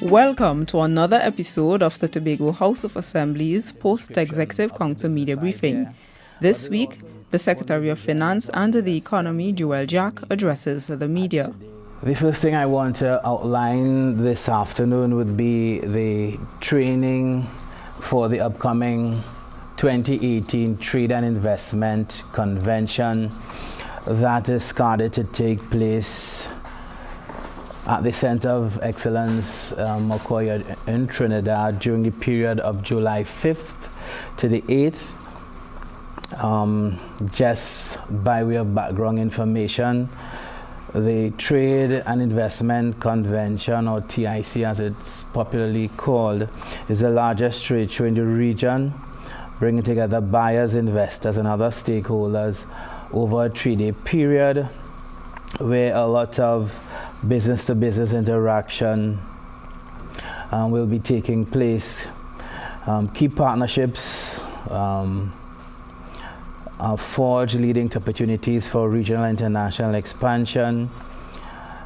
Welcome to another episode of the Tobago House of Assembly's Post-Executive Council Media Briefing. This week, the Secretary of Finance and the Economy, Joel Jack, addresses the media. The first thing I want to outline this afternoon would be the training for the upcoming 2018 Trade and Investment Convention that is scheduled to take place at the Center of Excellence, Mokoya in Trinidad during the period of July 5th to the 8th. Just by way of background information, the Trade and Investment Convention, or TIC as it's popularly called, is the largest trade show in the region, bringing together buyers, investors, and other stakeholders over a 3-day period where a lot of business-to-business interaction will be taking place. Key partnerships are forged, leading to opportunities for regional and international expansion,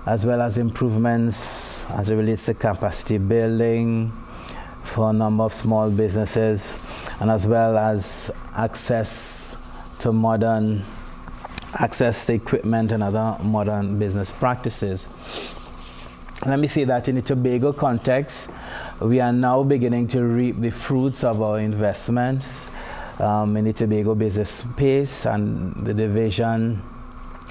as well as improvements as it relates to capacity building for a number of small businesses, and as well as access to equipment and other modern business practices. Let me say that in the Tobago context, we are now beginning to reap the fruits of our investment in the Tobago business space, and the division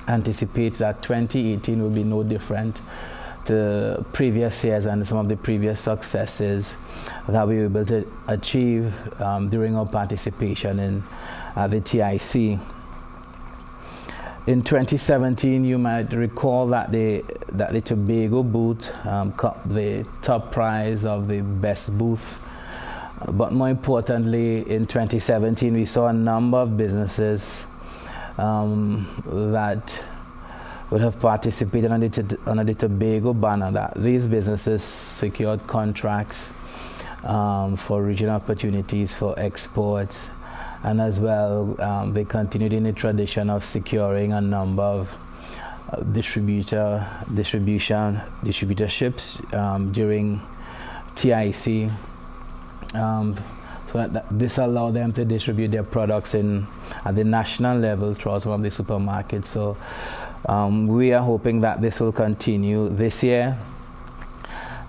anticipates that 2018 will be no different to previous years and some of the previous successes that we were able to achieve during our participation in the TIC. In 2017, you might recall that the Tobago booth got the top prize of the best booth. But more importantly, in 2017, we saw a number of businesses that would have participated under the Tobago banner. That these businesses secured contracts for regional opportunities for export, and as well, they continued in the tradition of securing a number of distributorships during TIC. So this allowed them to distribute their products at the national level throughout some of the supermarkets. So we are hoping that this will continue this year.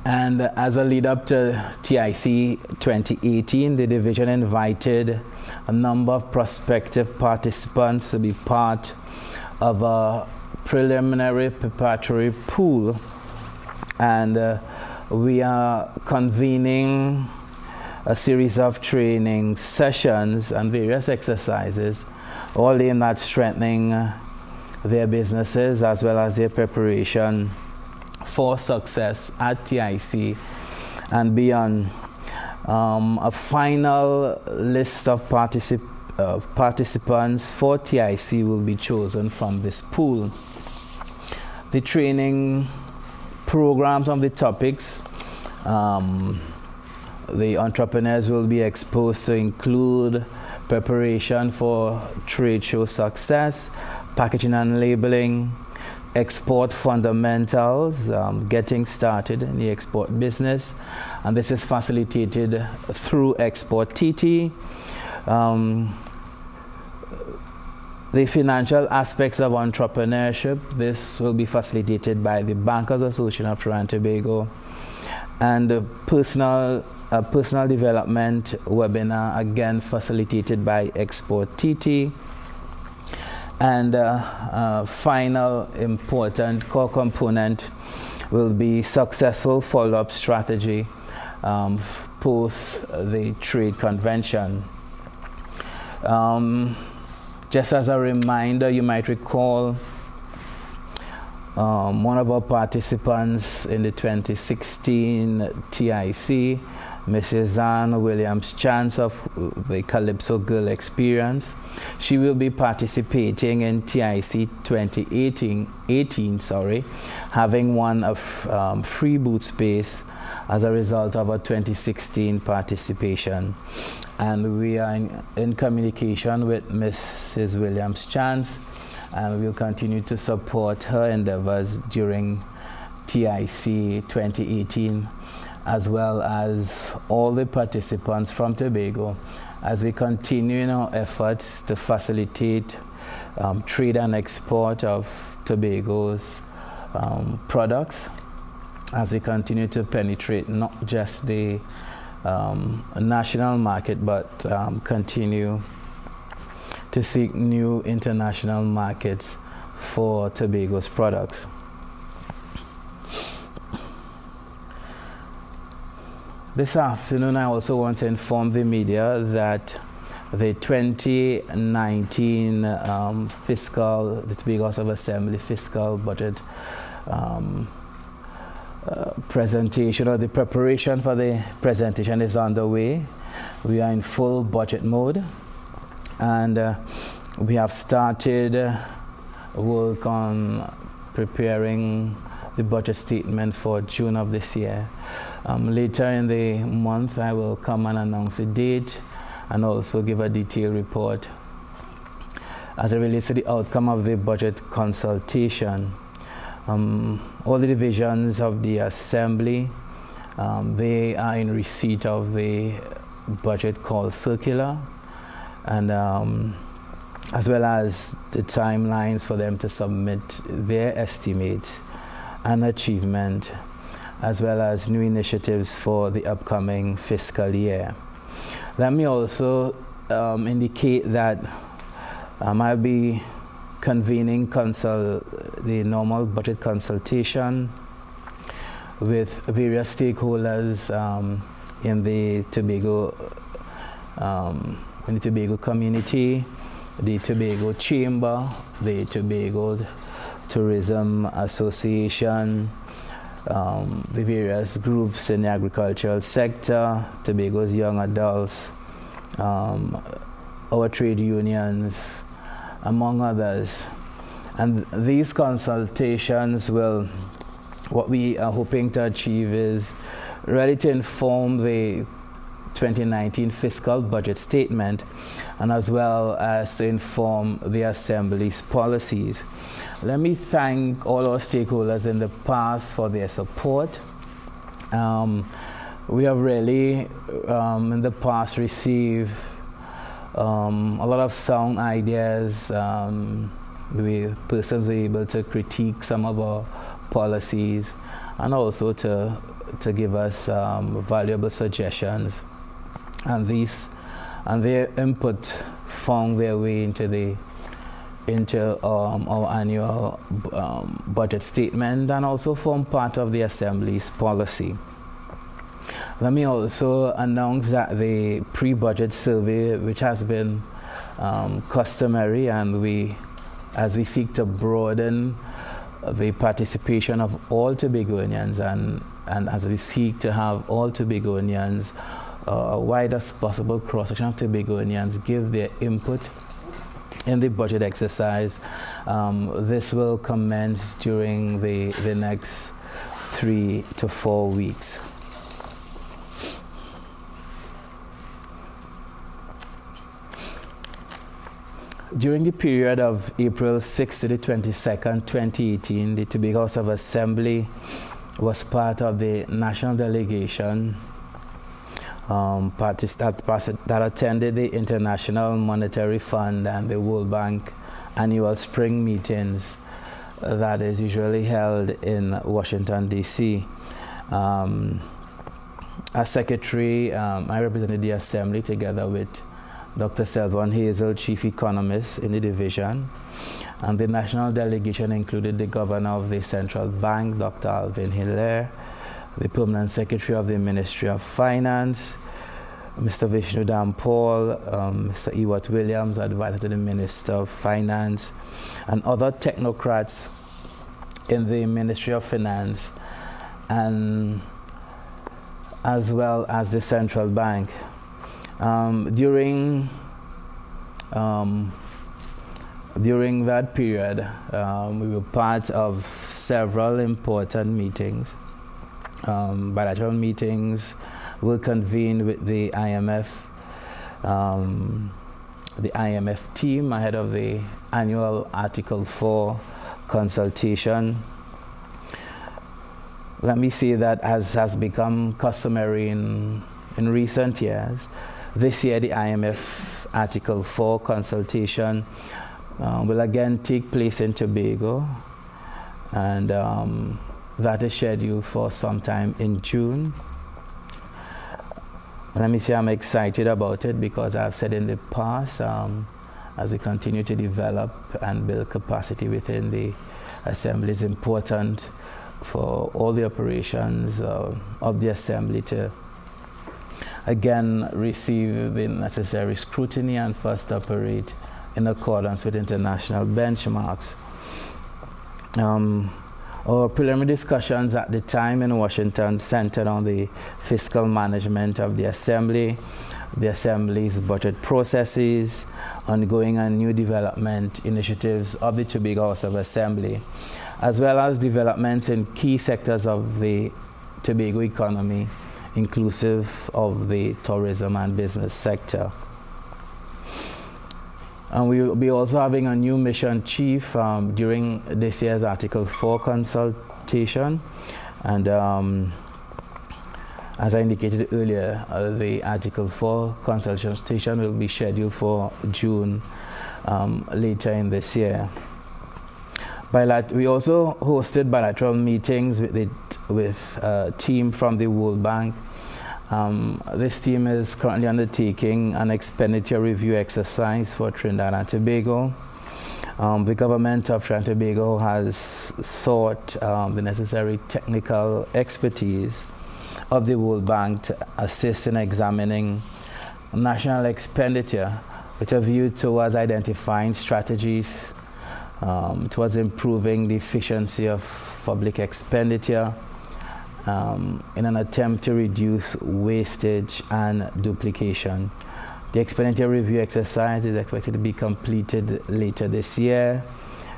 And as a lead up to TIC 2018, the division invited a number of prospective participants to be part of a preliminary preparatory pool. And we are convening a series of training sessions and various exercises, all aimed at strengthening their businesses as well as their preparation for success at TIC and beyond. A final list of participants for TIC will be chosen from this pool. The training programs on the topics the entrepreneurs will be exposed to include preparation for trade show success, packaging and labeling, export fundamentals, getting started in the export business, and this is facilitated through Export TT. The financial aspects of entrepreneurship, this will be facilitated by the Bankers Association of Trinidad and Tobago, and the personal development webinar, again facilitated by Export TT. And final important core component will be successful follow-up strategy post the trade convention. Just as a reminder, you might recall one of our participants in the 2016 TIC, Mrs. Anne Williams-Chance of the Calypso Girl Experience. She will be participating in TIC 2018, having won a free booth space as a result of a 2016 participation. And we are in communication with Mrs. Williams-Chance, and we'll continue to support her endeavors during TIC 2018. as well as all the participants from Tobago, as we continue in our efforts to facilitate trade and export of Tobago's products, as we continue to penetrate not just the national market, but continue to seek new international markets for Tobago's products. This afternoon, I also want to inform the media that the 2019 the Tobago House of Assembly fiscal budget presentation, or the preparation for the presentation, is underway. We are in full budget mode, and we have started work on preparing the budget statement for June of this year. Later in the month, I will come and announce the date and also give a detailed report as it relates to the outcome of the budget consultation. All the divisions of the Assembly, they are in receipt of the budget call circular, and as well as the timelines for them to submit their estimates and achievement, as well as new initiatives for the upcoming fiscal year. Let me also indicate that I'll be convening the normal budget consultation with various stakeholders in the Tobago community, the Tobago Chamber, the Tobago Tourism Association, the various groups in the agricultural sector, Tobago's young adults, our trade unions, among others. And these consultations what we are hoping to achieve is really to inform the 2019 fiscal budget statement, and as well as to inform the Assembly's policies. Let me thank all our stakeholders in the past for their support. We have really, in the past, received a lot of sound ideas. Persons were able to critique some of our policies, and also to give us valuable suggestions. And their input found their way into our annual budget statement, and also form part of the Assembly's policy. Let me also announce that the pre-budget survey, which has been customary, and as we seek to broaden the participation of all Tobagoanians, and as we seek to have all Tobagoanians, a widest possible cross-section of Tobagoanians, give their input in the budget exercise. This will commence during the next 3 to 4 weeks. During the period of April 6 to the 22nd, 2018, the Tobago House of Assembly was part of the national delegation that attended the International Monetary Fund and the World Bank annual spring meetings that is usually held in Washington, D.C. As secretary, I represented the Assembly together with Dr. Selvon Hazel, chief economist in the division, and the national delegation included the governor of the central bank, Dr. Alvin Hilaire, the permanent secretary of the Ministry of Finance, Mr. Vishnu Dampal, Mr. Ewart Williams, advisor to the Minister of Finance, and other technocrats in the Ministry of Finance, and as well as the central bank. During that period, we were part of several important meetings. Bilateral meetings were convened with the IMF team ahead of the annual Article 4 consultation. let me say that as has become customary in recent years, this year the IMF Article 4 consultation will again take place in Tobago, and that is scheduled for sometime in June. Let me say I'm excited about it because I've said in the past, as we continue to develop and build capacity within the Assembly, it's important for all the operations of the Assembly to again receive the necessary scrutiny and first operate in accordance with international benchmarks. Our preliminary discussions at the time in Washington centered on the fiscal management of the Assembly's budget processes, ongoing and new development initiatives of the Tobago House of Assembly, as well as developments in key sectors of the Tobago economy, inclusive of the tourism and business sector. And we will be also having a new mission chief during this year's Article 4 consultation. And as I indicated earlier, the Article 4 consultation will be scheduled for June later in this year. We also hosted bilateral meetings with a team from the World Bank. This team is currently undertaking an expenditure review exercise for Trinidad and Tobago. The government of Trinidad and Tobago has sought the necessary technical expertise of the World Bank to assist in examining national expenditure with a view towards identifying strategies towards improving the efficiency of public expenditure in an attempt to reduce wastage and duplication. The expenditure review exercise is expected to be completed later this year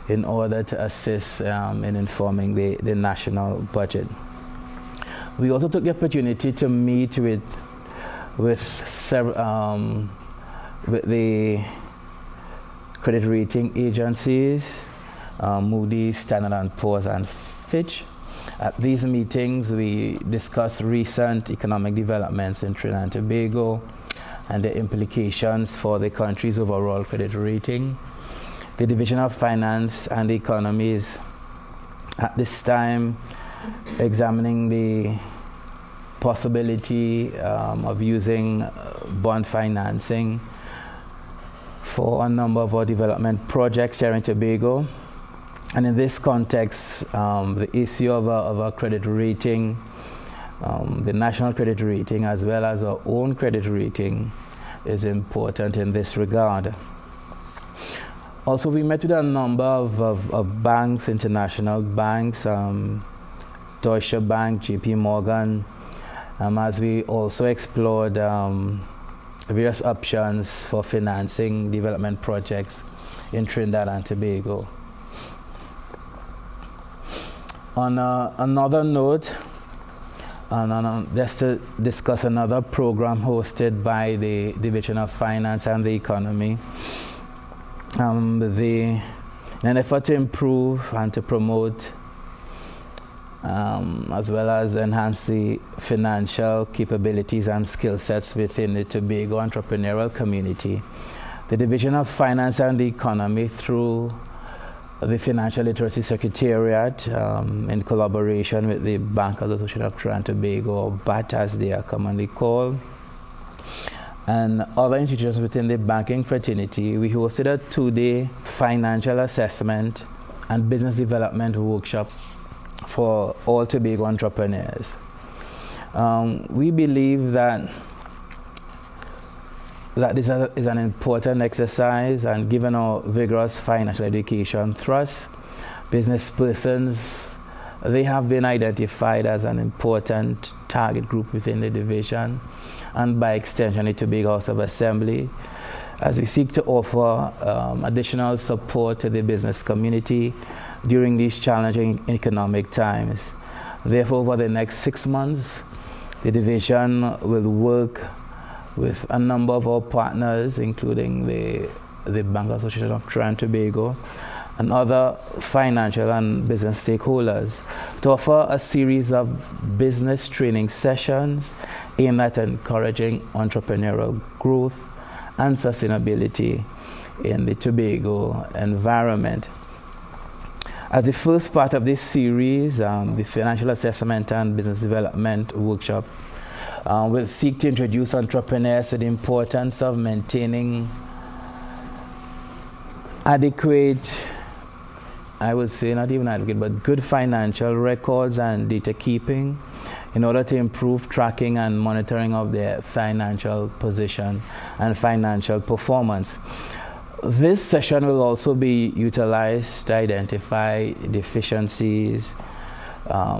in order to assist in informing the national budget. We also took the opportunity to meet with the credit rating agencies, Moody's, Standard & Poor's, and Fitch. At these meetings, we discussed recent economic developments in Trinidad and Tobago and the implications for the country's overall credit rating. The Division of Finance and the Economy is at this time examining the possibility of using bond financing for a number of our development projects here in Tobago. And in this context, the issue of a credit rating, the national credit rating, as well as our own credit rating, is important in this regard. Also, we met with a number of banks, international banks, Deutsche Bank, JP Morgan, as we also explored various options for financing development projects in Trinidad and Tobago. On another note, just to discuss another program hosted by the Division of Finance and the Economy, in an effort to improve and to promote as well as enhance the financial capabilities and skill sets within the Tobago entrepreneurial community, the Division of Finance and the Economy, through the Financial Literacy Secretariat, in collaboration with the Bankers Association of Trinidad and Tobago, or BAT as they are commonly called, and other institutions within the banking fraternity, we hosted a 2-day financial assessment and business development workshop for all Tobago entrepreneurs. We believe that this is an important exercise, and given our vigorous financial education thrust, business persons, they have been identified as an important target group within the division, and by extension the Tobago House of Assembly, as we seek to offer additional support to the business community during these challenging economic times. Therefore, over the next 6 months, the division will work with a number of our partners, including the Bankers Association of Trinidad and Tobago, and other financial and business stakeholders to offer a series of business training sessions aimed at encouraging entrepreneurial growth and sustainability in the Tobago environment. As the first part of this series, the Financial Assessment and Business Development Workshop will seek to introduce entrepreneurs to the importance of maintaining adequate, I would say not even adequate, but good financial records and data keeping in order to improve tracking and monitoring of their financial position and financial performance. This session will also be utilized to identify deficiencies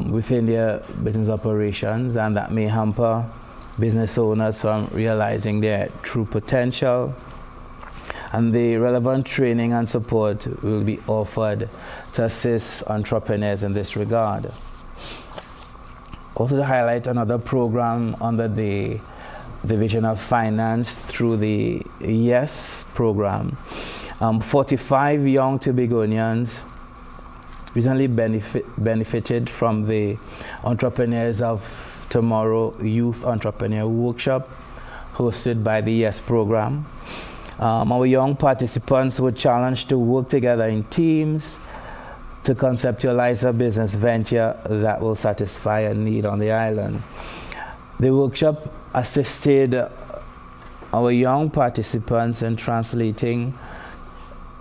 within their business operations, and that may hamper business owners from realizing their true potential. And the relevant training and support will be offered to assist entrepreneurs in this regard. Also to highlight another program under the Division of Finance through the YES program. 45 young Tobagonians recently benefited from the Entrepreneurs of Tomorrow Youth Entrepreneur Workshop hosted by the YES program. Our young participants were challenged to work together in teams to conceptualize a business venture that will satisfy a need on the island. The workshop assisted our young participants in translating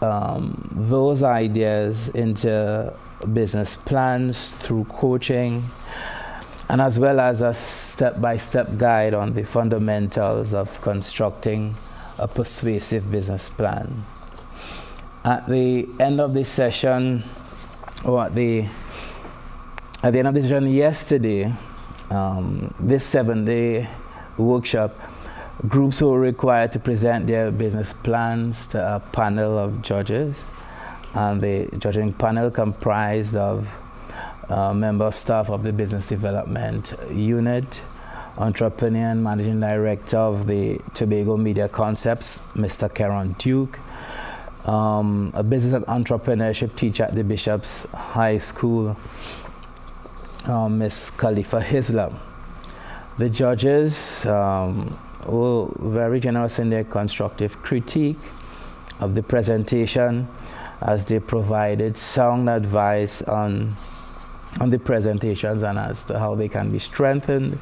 those ideas into business plans through coaching, and as well as a step-by-step guide on the fundamentals of constructing a persuasive business plan. At the end of this session, or at the end of the session yesterday, this 7-day workshop, groups were required to present their business plans to a panel of judges, and the judging panel comprised of member of staff of the business development unit, entrepreneur and managing director of the Tobago Media Concepts, Mr. Karen Duke, a business and entrepreneurship teacher at the Bishop's High School, Miss Khalifa Hislop. The judges were very generous in their constructive critique of the presentation, as they provided sound advice on the presentations and as to how they can be strengthened,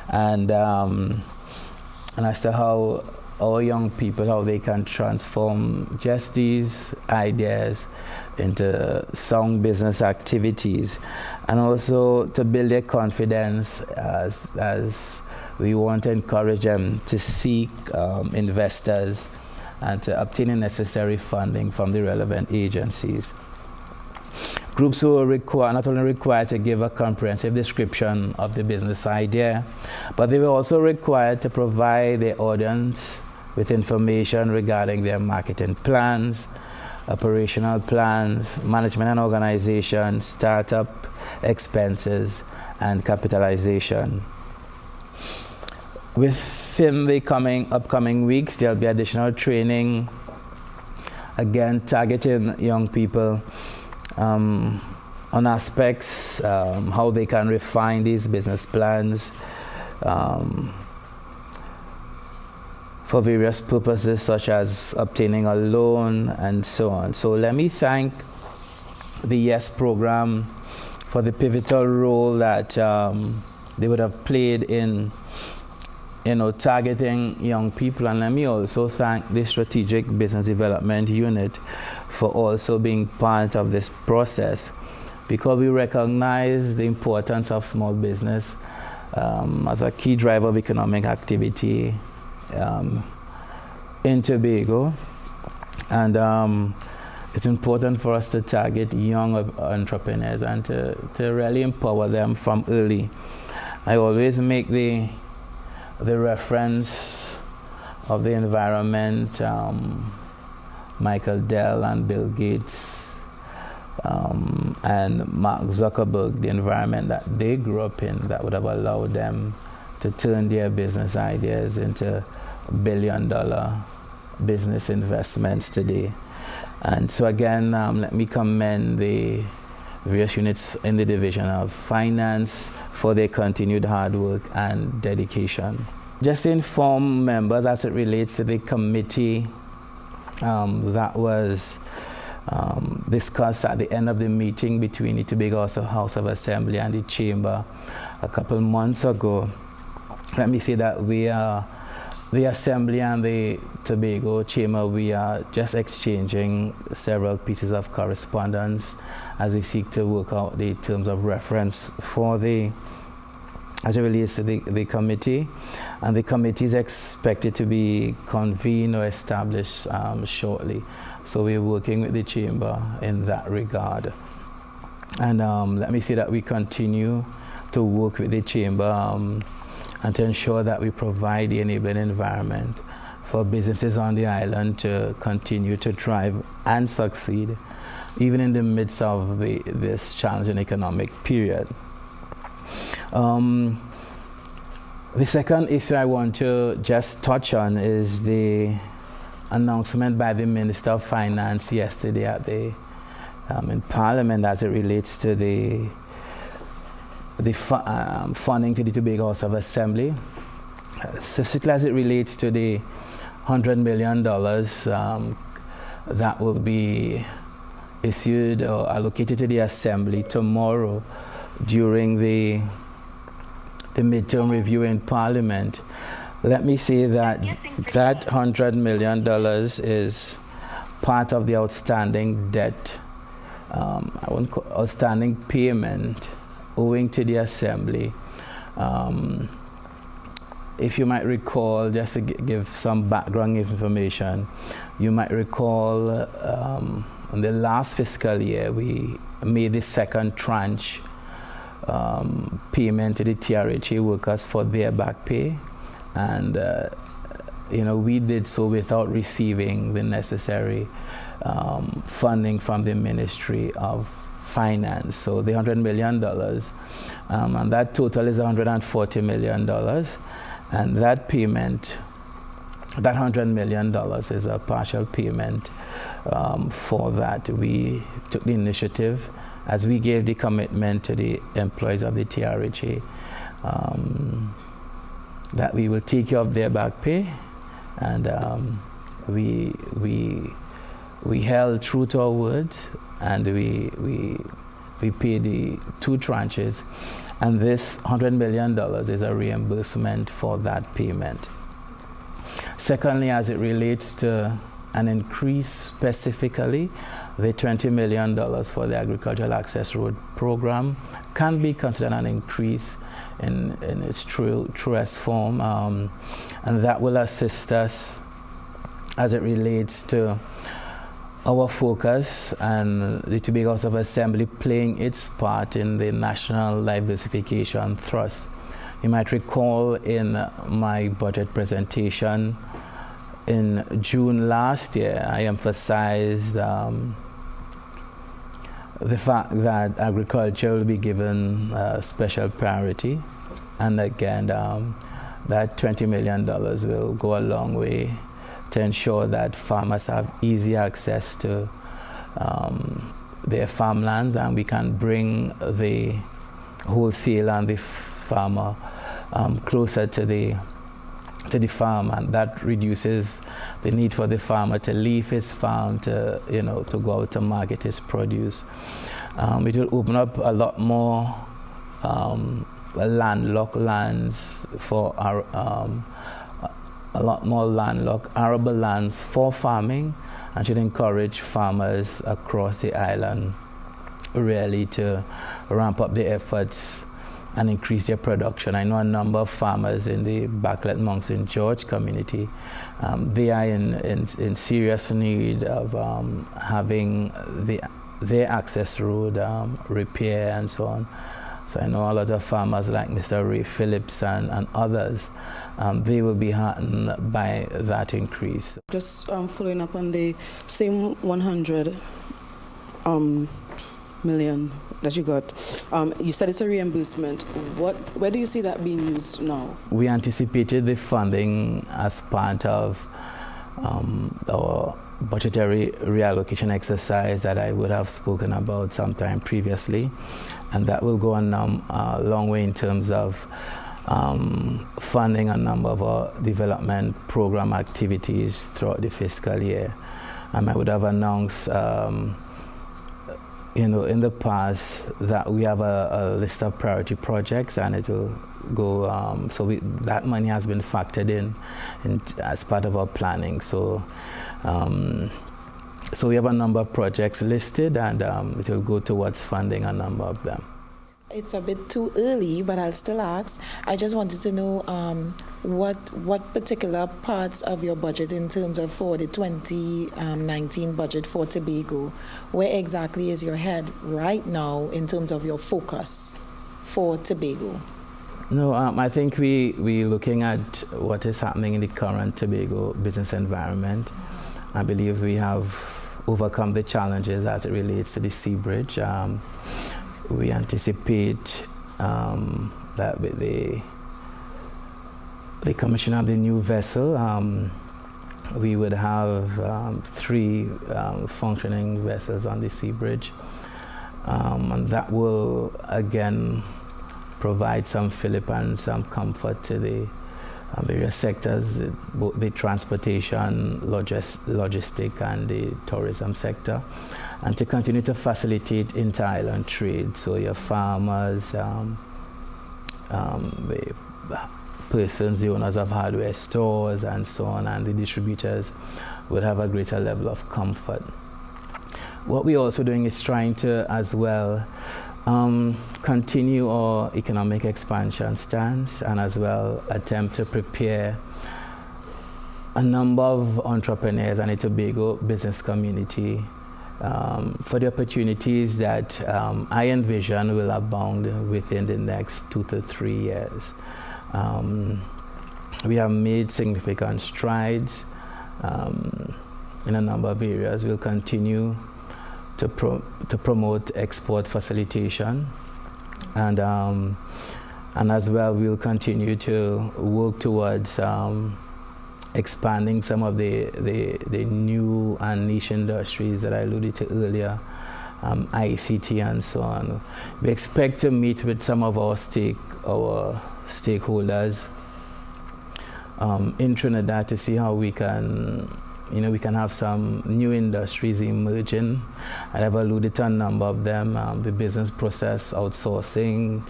and as to how our young people, how they can transform just these ideas into sound business activities, and also to build their confidence as we want to encourage them to seek investors and to obtain the necessary funding from the relevant agencies. Groups were not only required to give a comprehensive description of the business idea, but they were also required to provide the audience with information regarding their marketing plans, operational plans, management and organization, startup expenses, and capitalization. Within the upcoming weeks, there'll be additional training, again targeting young people on aspects, how they can refine these business plans for various purposes, such as obtaining a loan and so on. So let me thank the YES program for the pivotal role that they would have played in targeting young people, and let me also thank the Strategic Business Development Unit for also being part of this process, because we recognize the importance of small business as a key driver of economic activity in Tobago, and it's important for us to target young entrepreneurs and to really empower them from early. I always make the reference of the environment, Michael Dell and Bill Gates and Mark Zuckerberg, the environment that they grew up in that would have allowed them to turn their business ideas into billion-dollar business investments today. And so again, let me commend the various units in the Division of Finance for their continued hard work and dedication. Just to inform members as it relates to the committee that was discussed at the end of the meeting between the Tobago House of Assembly and the Chamber a couple months ago, let me say that we are, the Assembly and the Tobago Chamber, we are just exchanging several pieces of correspondence as we seek to work out the terms of reference for the, as it relates to the committee. And the committee is expected to be convened or established shortly. So we're working with the Chamber in that regard. And let me say that we continue to work with the Chamber and to ensure that we provide the enabling environment for businesses on the island to continue to thrive and succeed, even in the midst of this challenging economic period. The second issue I want to just touch on is the announcement by the Minister of Finance yesterday at the in Parliament as it relates to the funding to the Tobago House of Assembly, specifically as it relates to the $100 million that will be issued or allocated to the Assembly tomorrow during the midterm review in Parliament. Let me say that that $100 million is part of the outstanding debt, outstanding payment owing to the Assembly. If you might recall, just to give some background information, you might recall in the last fiscal year we made the second tranche payment to the TRHA workers for their back pay, and we did so without receiving the necessary funding from the Ministry of Finance. So the $100 million, and that total is $140 million, and that payment, that $100 million is a partial payment for that. We took the initiative as we gave the commitment to the employees of the TRHA that we will take care of their back pay, and we held true to our word, and we paid the two tranches, and this $100 million is a reimbursement for that payment. Secondly, as it relates to an increase specifically, the $20 million for the Agricultural Access Road Program can be considered an increase in its truest form, and that will assist us as it relates to our focus and the Tobago House of Assembly playing its part in the National Diversification Thrust. You might recall in my budget presentation in June last year, I emphasized the fact that agriculture will be given special priority, and again that $20 million will go a long way to ensure that farmers have easy access to their farmlands, and we can bring the wholesale and the farmer closer to the farm, and that reduces the need for the farmer to leave his farm to go out to market his produce. It will open up a lot more landlocked lands for our a lot more landlocked arable lands for farming, and should encourage farmers across the island really to ramp up their efforts and increase their production. I know a number of farmers in the Backlet Mount St. George community, they are in serious need of having their access road repair and so on. So I know a lot of farmers like Mr. Ray Phillips and others, they will be heartened by that increase. Just following up on the same 100 million that you got, you said it's a reimbursement. Where do you see that being used now? We anticipated the funding as part of our budgetary reallocation exercise that I would have spoken about sometime previously, and that will go a long way in terms of funding a number of our development program activities throughout the fiscal year. I would have announced in the past that we have a list of priority projects, and it will go, that money has been factored in as part of our planning. So we have a number of projects listed, and it will go towards funding a number of them. It's a bit too early, but I'll still ask. I just wanted to know what particular parts of your budget in terms of for the 2019 budget for Tobago, where exactly is your head right now in terms of your focus for Tobago? No, I think we're looking at what is happening in the current Tobago business environment. I believe we have overcome the challenges as it relates to the sea bridge. We anticipate that with the commission of the new vessel, we would have 3 functioning vessels on the sea bridge, and that will again provide some fillip and some comfort to the various sectors, both the transportation, logistic, and the tourism sector, and to continue to facilitate inter-island trade. So your farmers, the persons, the owners of hardware stores, and so on, and the distributors would have a greater level of comfort. What we're also doing is trying to, as well, continue our economic expansion stance, and as well attempt to prepare a number of entrepreneurs and the Tobago business community for the opportunities that I envision will abound within the next 2 to 3 years. We have made significant strides in a number of areas. We'll continue to promote export facilitation, and as well we'll continue to work towards expanding some of the new and niche industries that I alluded to earlier, ICT and so on. We expect to meet with some of our stakeholders in Trinidad to see how we can have some new industries emerging. I've alluded to a number of them, the business process outsourcing,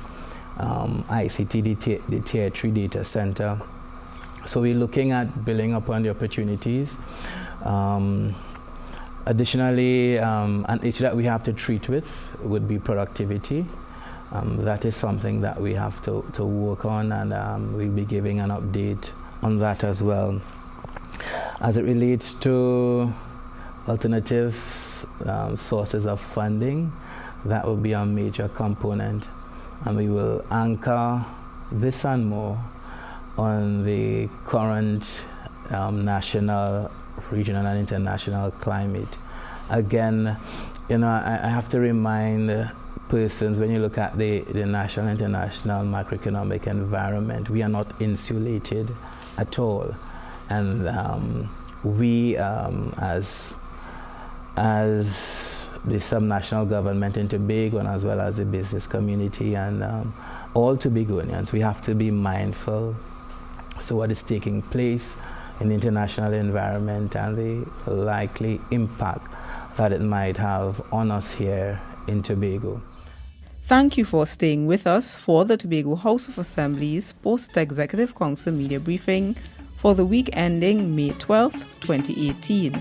ICT, the Tier 3 data center. So we're looking at building upon the opportunities. Additionally, an issue that we have to treat with would be productivity. That is something that we have to work on, and we'll be giving an update on that as well. As it relates to alternative sources of funding, that will be a major component, and we will anchor this and more on the current national, regional, and international climate. Again, I have to remind persons, when you look at the national and international macroeconomic environment, we are not insulated at all. And we, as the subnational government in Tobago, and as well as the business community and all Tobagonians, we have to be mindful so what is taking place in the international environment and the likely impact that it might have on us here in Tobago. Thank you for staying with us for the Tobago House of Assembly's Post-Executive Council Media Briefing for the week ending May 12, 2018.